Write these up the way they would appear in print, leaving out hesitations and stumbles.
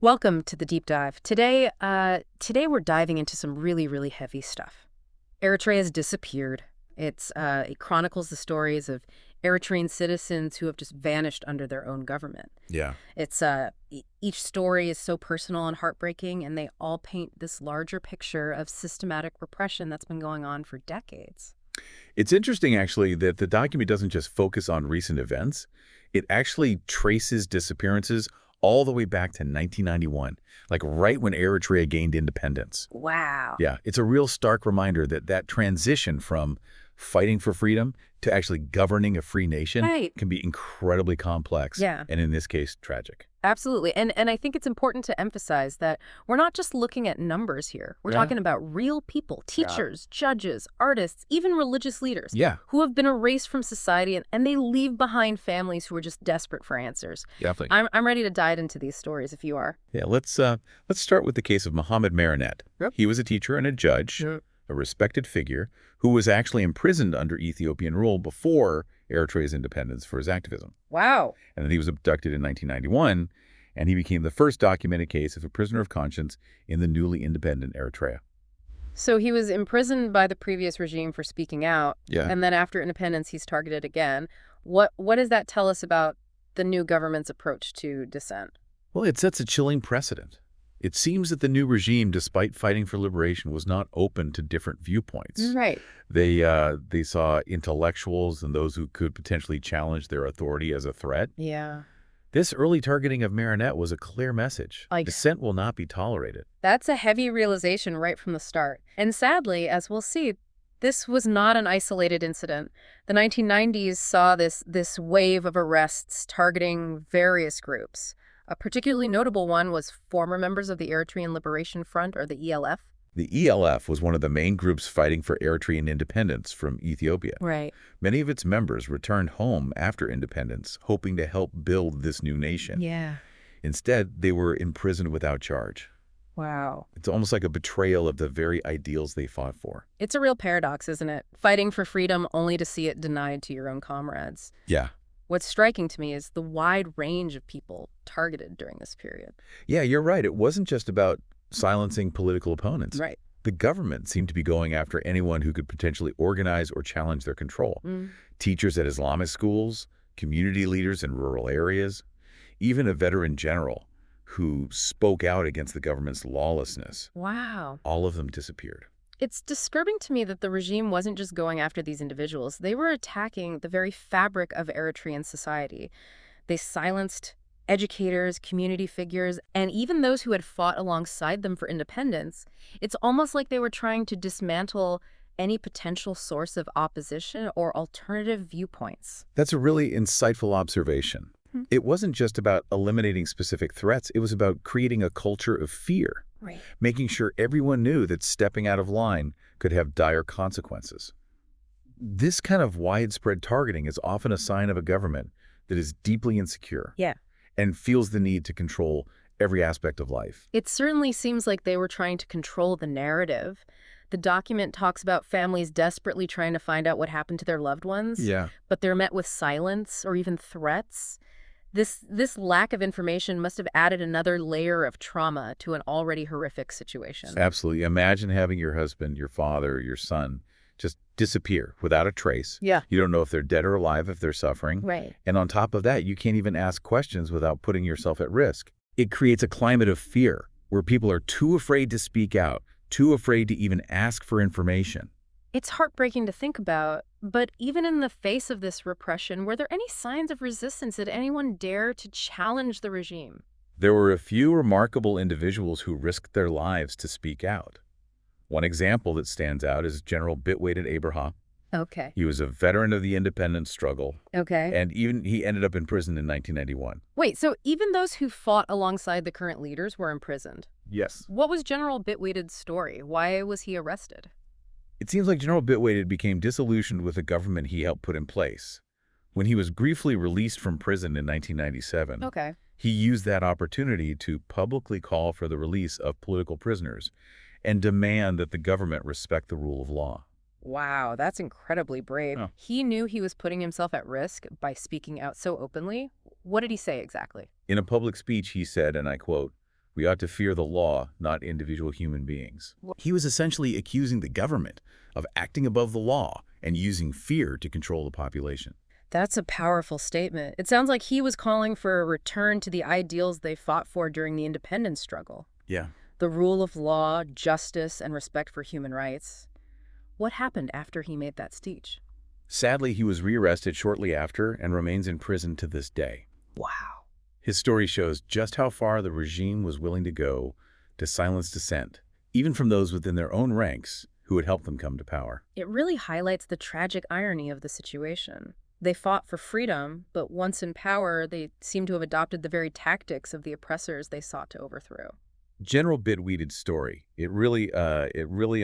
Welcome to the deep dive. Today we're diving into some really heavy stuff. Eritrea has disappeared. It chronicles the stories of Eritrean citizens who have just vanished under their own government. Yeah. Each story is so personal and heartbreaking, and they all paint this larger picture of systematic repression that's been going on for decades. It's interesting, actually, that the document doesn't just focus on recent events. It actually traces disappearances all the way back to 1991, like right when Eritrea gained independence. Wow. Yeah, it's a real stark reminder that that transition from fighting for freedom to actually governing a free nation Right. can be incredibly complex, Yeah. and in this case, tragic. Absolutely. And I think it's important to emphasize that we're not just looking at numbers here. We're Yeah. talking about real people, Yeah. teachers, judges, artists, even religious leaders Yeah, who have been erased from society and they leave behind families who are just desperate for answers. definitely. I'm ready to dive into these stories if you are. Yeah, let's start with the case of Mohammed Marinette. Yep. He was a teacher and a judge, Yep. a respected figure, who was actually imprisoned under Ethiopian rule before Eritrea's independence for his activism. Wow. And then he was abducted in 1991, and he became the first documented case of a prisoner of conscience in the newly independent Eritrea. So he was imprisoned by the previous regime for speaking out, Yeah. and then after independence he's targeted again. What does that tell us about the new government's approach to dissent? Well, it sets a chilling precedent. It seems that the new regime, despite fighting for liberation, was not open to different viewpoints. Right. They saw intellectuals and those who could potentially challenge their authority as a threat. Yeah. This early targeting of Marinette was a clear message. Like- Dissent will not be tolerated. That's a heavy realization right from the start. And sadly, as we'll see, this was not an isolated incident. The 1990s saw this wave of arrests targeting various groups. A particularly notable one was former members of the Eritrean Liberation Front, or the ELF. The ELF was one of the main groups fighting for Eritrean independence from Ethiopia. Right. Many of its members returned home after independence, hoping to help build this new nation. Yeah. Instead, they were imprisoned without charge. Wow. It's almost like a betrayal of the very ideals they fought for. It's a real paradox, isn't it? Fighting for freedom only to see it denied to your own comrades. Yeah. What's striking to me is the wide range of people targeted during this period. Yeah, you're right. It wasn't just about silencing political opponents. Right. The government seemed to be going after anyone who could potentially organize or challenge their control. Teachers at Islamic schools, community leaders in rural areas, even a veteran general who spoke out against the government's lawlessness. Wow. All of them disappeared. It's disturbing to me that the regime wasn't just going after these individuals. They were attacking the very fabric of Eritrean society. They silenced educators, community figures, and even those who had fought alongside them for independence. It's almost like they were trying to dismantle any potential source of opposition or alternative viewpoints. That's a really insightful observation. It wasn't just about eliminating specific threats. It was about creating a culture of fear, Right. making sure everyone knew that stepping out of line could have dire consequences. This kind of widespread targeting is often a sign of a government that is deeply insecure Yeah. and feels the need to control every aspect of life. It certainly seems like they were trying to control the narrative. The document talks about families desperately trying to find out what happened to their loved ones, Yeah. but they're met with silence or even threats. This lack of information must have added another layer of trauma to an already horrific situation. Absolutely. Imagine having your husband, your father, your son just disappear without a trace. Yeah. You don't know if they're dead or alive, if they're suffering. Right. And on top of that, you can't even ask questions without putting yourself at risk. It creates a climate of fear where people are too afraid to speak out, too afraid to even ask for information. It's heartbreaking to think about, but even in the face of this repression, were there any signs of resistance? Did anyone dare to challenge the regime? There were a few remarkable individuals who risked their lives to speak out. One example that stands out is General Bitweded Abraha. Okay. He was a veteran of the independence struggle, Okay. and even he ended up in prison in 1991. Wait, so even those who fought alongside the current leaders were imprisoned? Yes. What was General Bitweded's story? Why was he arrested? It seems like General Bitweded became disillusioned with the government he helped put in place. When he was briefly released from prison in 1997, Okay. he used that opportunity to publicly call for the release of political prisoners and demand that the government respect the rule of law. Wow, that's incredibly brave. Oh. He knew he was putting himself at risk by speaking out so openly. What did he say exactly? In a public speech, he said, and I quote, We ought to fear the law, not individual human beings. He was essentially accusing the government of acting above the law and using fear to control the population. That's a powerful statement. It sounds like he was calling for a return to the ideals they fought for during the independence struggle. Yeah. The rule of law, justice, and respect for human rights. What happened after he made that speech? Sadly, he was rearrested shortly after and remains in prison to this day. Wow. His story shows just how far the regime was willing to go to silence dissent, even from those within their own ranks who would help them come to power. It really highlights the tragic irony of the situation. They fought for freedom, but once in power, they seem to have adopted the very tactics of the oppressors they sought to overthrow. General Bitweded's story, it really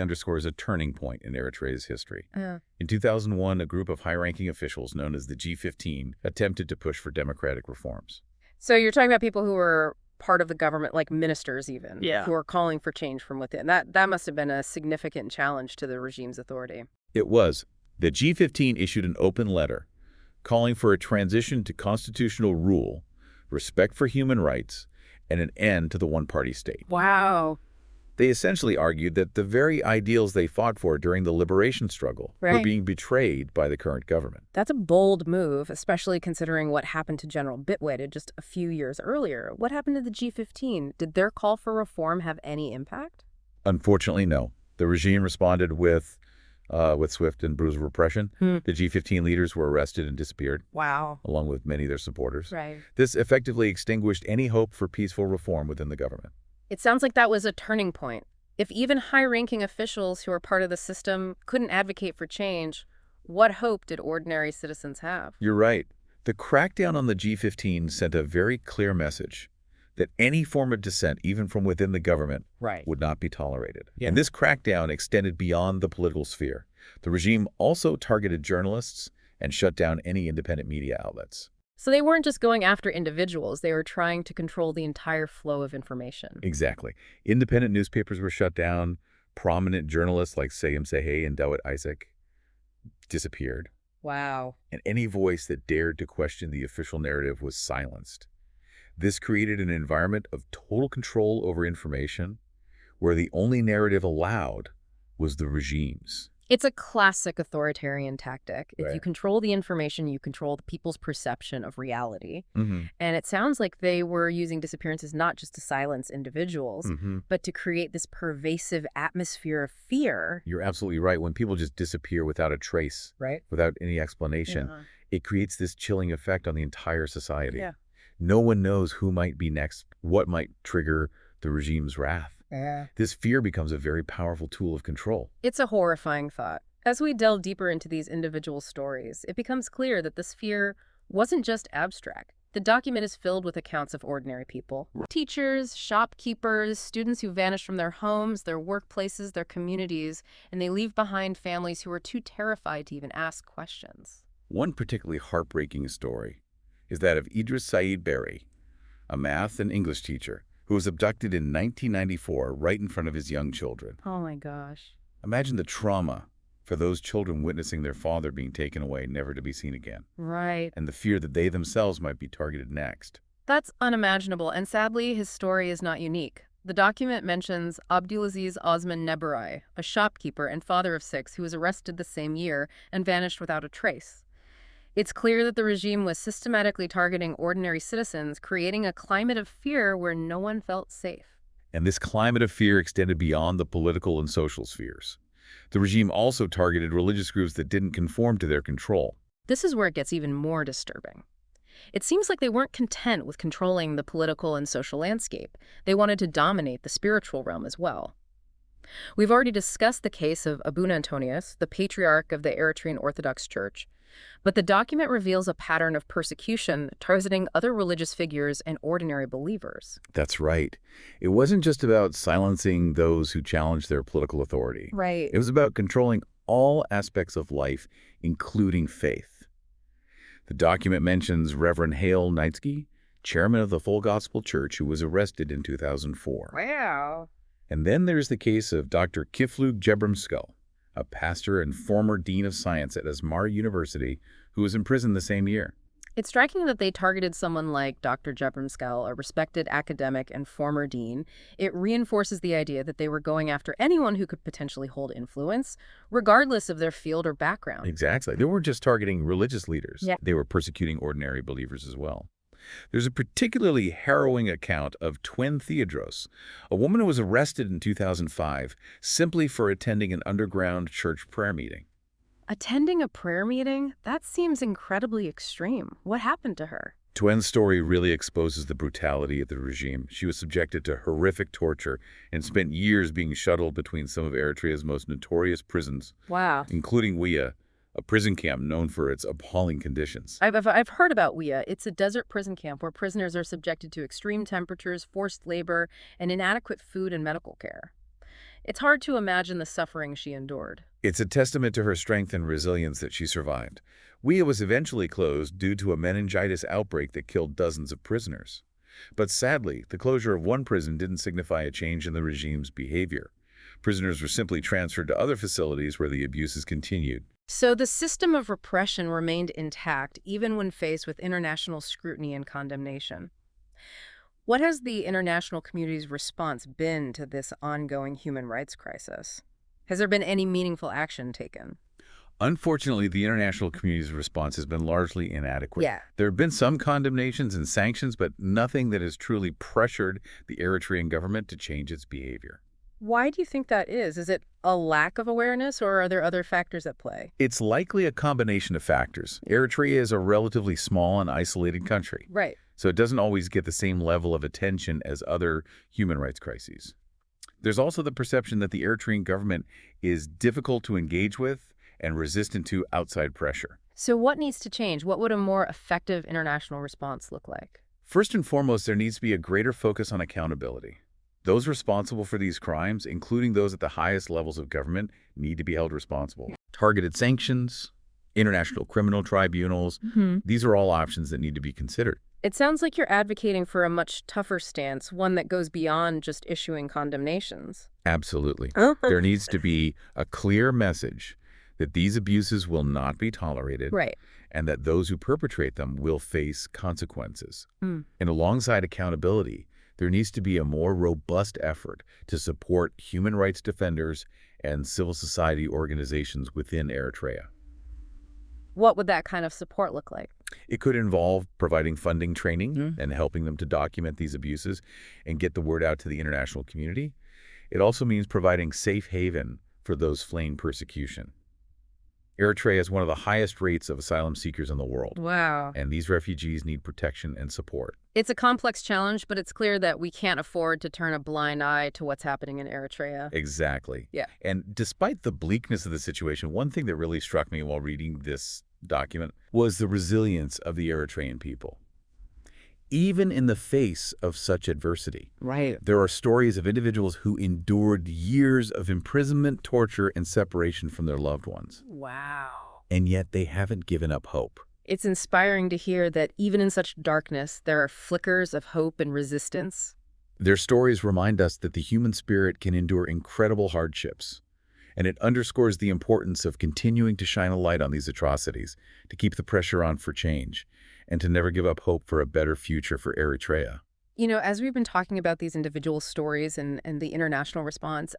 underscores a turning point in Eritrea's history. In 2001, a group of high-ranking officials known as the G15 attempted to push for democratic reforms. So you're talking about people who were part of the government, like ministers even, Yeah. who are calling for change from within. That must have been a significant challenge to the regime's authority. It was. The G15 issued an open letter calling for a transition to constitutional rule, respect for human rights, and an end to the one-party state. Wow. They essentially argued that the very ideals they fought for during the liberation struggle were Right. being betrayed by the current government. That's a bold move, especially considering what happened to General Bitweded just a few years earlier. What happened to the G15? Did their call for reform have any impact? Unfortunately, no. The regime responded with swift and brutal repression. The G15 leaders were arrested and disappeared, Wow. along with many of their supporters. Right. This effectively extinguished any hope for peaceful reform within the government. It sounds like that was a turning point. If even high-ranking officials who are part of the system couldn't advocate for change, what hope did ordinary citizens have? You're right. The crackdown on the G15 sent a very clear message that any form of dissent, even from within the government, Right. would not be tolerated. Yeah. And this crackdown extended beyond the political sphere. The regime also targeted journalists and shut down any independent media outlets. So they weren't just going after individuals, they were trying to control the entire flow of information. Exactly. Independent newspapers were shut down. Prominent journalists like Sayem Sehey and Dawit Isaac disappeared. Wow. And any voice that dared to question the official narrative was silenced. This created an environment of total control over information, where the only narrative allowed was the regime's. It's a classic authoritarian tactic. If you Right. control the information, you control the people's perception of reality. Mm-hmm. And it sounds like they were using disappearances not just to silence individuals, Mm-hmm. but to create this pervasive atmosphere of fear. You're absolutely right. When people just disappear without a trace, Right? without any explanation, it creates this chilling effect on the entire society. Yeah. No one knows who might be next, what might trigger the regime's wrath. This fear becomes a very powerful tool of control. It's a horrifying thought. As we delve deeper into these individual stories, it becomes clear that this fear wasn't just abstract. The document is filled with accounts of ordinary people. Teachers, shopkeepers, students who vanish from their homes, their workplaces, their communities, and they leave behind families who are too terrified to even ask questions. One particularly heartbreaking story is that of Idris Said Berry, a math and English teacher who was abducted in 1994 right in front of his young children. Oh my gosh. Imagine the trauma for those children witnessing their father being taken away, never to be seen again, Right. and the fear that they themselves might be targeted next. That's unimaginable, and sadly, his story is not unique. The document mentions Abdulaziz Osman Nebarai, a shopkeeper and father of 6 who was arrested the same year and vanished without a trace. It's clear that the regime was systematically targeting ordinary citizens, creating a climate of fear where no one felt safe. And this climate of fear extended beyond the political and social spheres. The regime also targeted religious groups that didn't conform to their control. This is where it gets even more disturbing. It seems like they weren't content with controlling the political and social landscape. They wanted to dominate the spiritual realm as well. We've already discussed the case of Abuna Antonius, the patriarch of the Eritrean Orthodox Church, but the document reveals a pattern of persecution targeting other religious figures and ordinary believers. That's right. It wasn't just about silencing those who challenged their political authority. Right. It was about controlling all aspects of life, including faith. The document mentions Reverend Hale Knightsky, chairman of the Full Gospel Church, who was arrested in 2004. Wow. And then there's the case of Dr. Kiflug Jebramskull, a pastor and former dean of science at Asmara University, who was imprisoned the same year. It's striking that they targeted someone like Dr. Jebramskal, a respected academic and former dean. It reinforces the idea that they were going after anyone who could potentially hold influence, regardless of their field or background. Exactly. They weren't just targeting religious leaders. Yeah. They were persecuting ordinary believers as well. There's a particularly harrowing account of Twin Theodros, a woman who was arrested in 2005 simply for attending an underground church prayer meeting. Attending a prayer meeting? That seems incredibly extreme. What happened to her? Twen's story really exposes the brutality of the regime. She was subjected to horrific torture and spent years being shuttled between some of Eritrea's most notorious prisons, Wow. including Wia, a prison camp known for its appalling conditions. I've heard about WIA. It's a desert prison camp where prisoners are subjected to extreme temperatures, forced labor, and inadequate food and medical care. It's hard to imagine the suffering she endured. It's a testament to her strength and resilience that she survived. Wia was eventually closed due to a meningitis outbreak that killed dozens of prisoners. But sadly, the closure of one prison didn't signify a change in the regime's behavior. Prisoners were simply transferred to other facilities where the abuses continued. So the system of repression remained intact even when faced with international scrutiny and condemnation. What has the international community's response been to this ongoing human rights crisis? Has there been any meaningful action taken? Unfortunately, the international community's response has been largely inadequate. Yeah. There have been some condemnations and sanctions, but nothing that has truly pressured the Eritrean government to change its behavior. Why do you think that is? Is it a lack of awareness, or are there other factors at play? It's likely a combination of factors. Eritrea is a relatively small and isolated country, Right. so it doesn't always get the same level of attention as other human rights crises. There's also the perception that the Eritrean government is difficult to engage with and resistant to outside pressure. So what needs to change? What would a more effective international response look like? First and foremost, there needs to be a greater focus on accountability. Those responsible for these crimes, including those at the highest levels of government, need to be held responsible. Targeted sanctions, international criminal tribunals, these are all options that need to be considered. It sounds like you're advocating for a much tougher stance, one that goes beyond just issuing condemnations. Absolutely. There needs to be a clear message that these abuses will not be tolerated, Right. and that those who perpetrate them will face consequences. Mm. And alongside accountability, there needs to be a more robust effort to support human rights defenders and civil society organizations within Eritrea. What would that kind of support look like? It could involve providing funding, training, Mm. and helping them to document these abuses and get the word out to the international community. It also means providing safe haven for those fleeing persecution. Eritrea has one of the highest rates of asylum seekers in the world, Wow. and these refugees need protection and support. It's a complex challenge, but it's clear that we can't afford to turn a blind eye to what's happening in Eritrea. Exactly. Yeah. And despite the bleakness of the situation, one thing that really struck me while reading this document was the resilience of the Eritrean people. Even in the face of such adversity, Right. there are stories of individuals who endured years of imprisonment, torture, and separation from their loved ones. Wow. And yet they haven't given up hope. It's inspiring to hear that even in such darkness, there are flickers of hope and resistance. Their stories remind us that the human spirit can endure incredible hardships. And it underscores the importance of continuing to shine a light on these atrocities, to keep the pressure on for change, and to never give up hope for a better future for Eritrea. You know, as we've been talking about these individual stories and the international response,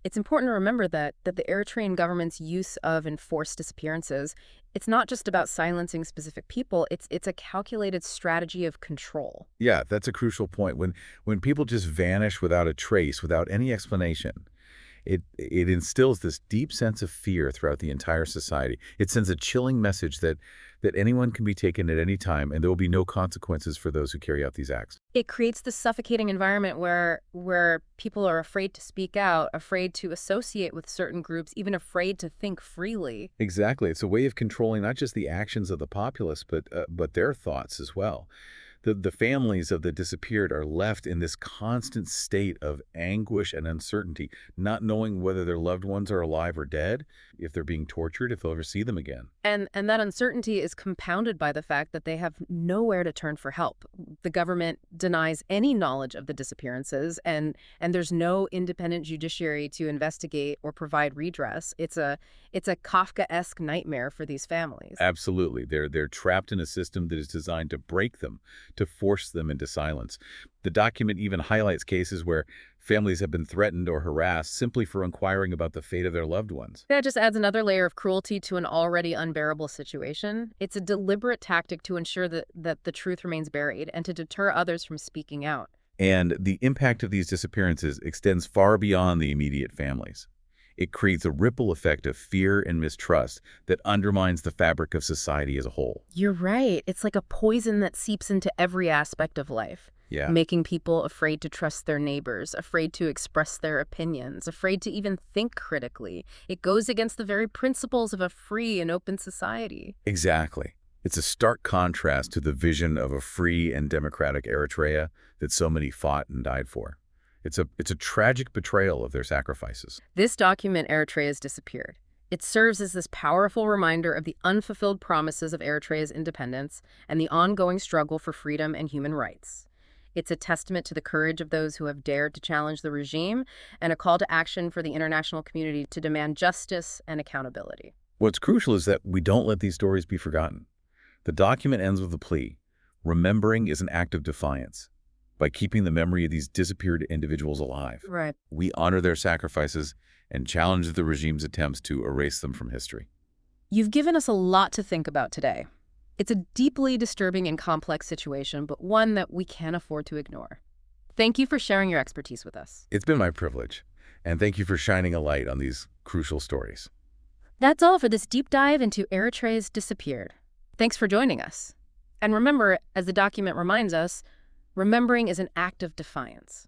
it's important to remember that the Eritrean government's use of enforced disappearances, it's not just about silencing specific people, it's a calculated strategy of control. Yeah, that's a crucial point. When people just vanish without a trace, without any explanation, it instills this deep sense of fear throughout the entire society. It sends a chilling message that anyone can be taken at any time, and there will be no consequences for those who carry out these acts. It creates this suffocating environment where people are afraid to speak out, afraid to associate with certain groups, even afraid to think freely. Exactly. It's a way of controlling not just the actions of the populace, but their thoughts as well. The families of the disappeared are left in this constant state of anguish and uncertainty, not knowing whether their loved ones are alive or dead, if they're being tortured, if they'll ever see them again. And that uncertainty is compounded by the fact that they have nowhere to turn for help. The government denies any knowledge of the disappearances, and there's no independent judiciary to investigate or provide redress. It's a Kafkaesque nightmare for these families. Absolutely. They're trapped in a system that is designed to break them, to force them into silence. The document even highlights cases where families have been threatened or harassed simply for inquiring about the fate of their loved ones. That just adds another layer of cruelty to an already unbearable situation. It's a deliberate tactic to ensure that the truth remains buried and to deter others from speaking out. And the impact of these disappearances extends far beyond the immediate families. It creates a ripple effect of fear and mistrust that undermines the fabric of society as a whole. You're right. It's like a poison that seeps into every aspect of life, Yeah, making people afraid to trust their neighbors, afraid to express their opinions, afraid to even think critically. It goes against the very principles of a free and open society. exactly. It's a stark contrast to the vision of a free and democratic Eritrea that so many fought and died for. It's a tragic betrayal of their sacrifices. This document, Eritrea's Disappeared. It serves as this powerful reminder of the unfulfilled promises of Eritrea's independence and the ongoing struggle for freedom and human rights. It's a testament to the courage of those who have dared to challenge the regime and a call to action for the international community to demand justice and accountability. What's crucial is that we don't let these stories be forgotten. The document ends with a plea. Remembering is an act of defiance. By keeping the memory of these disappeared individuals alive, Right. we honor their sacrifices and challenge the regime's attempts to erase them from history. You've given us a lot to think about today. It's a deeply disturbing and complex situation, but one that we can't afford to ignore. Thank you for sharing your expertise with us. It's been my privilege, and thank you for shining a light on these crucial stories. That's all for this deep dive into Eritrea's Disappeared. Thanks for joining us. And remember, as the document reminds us, remembering is an act of defiance.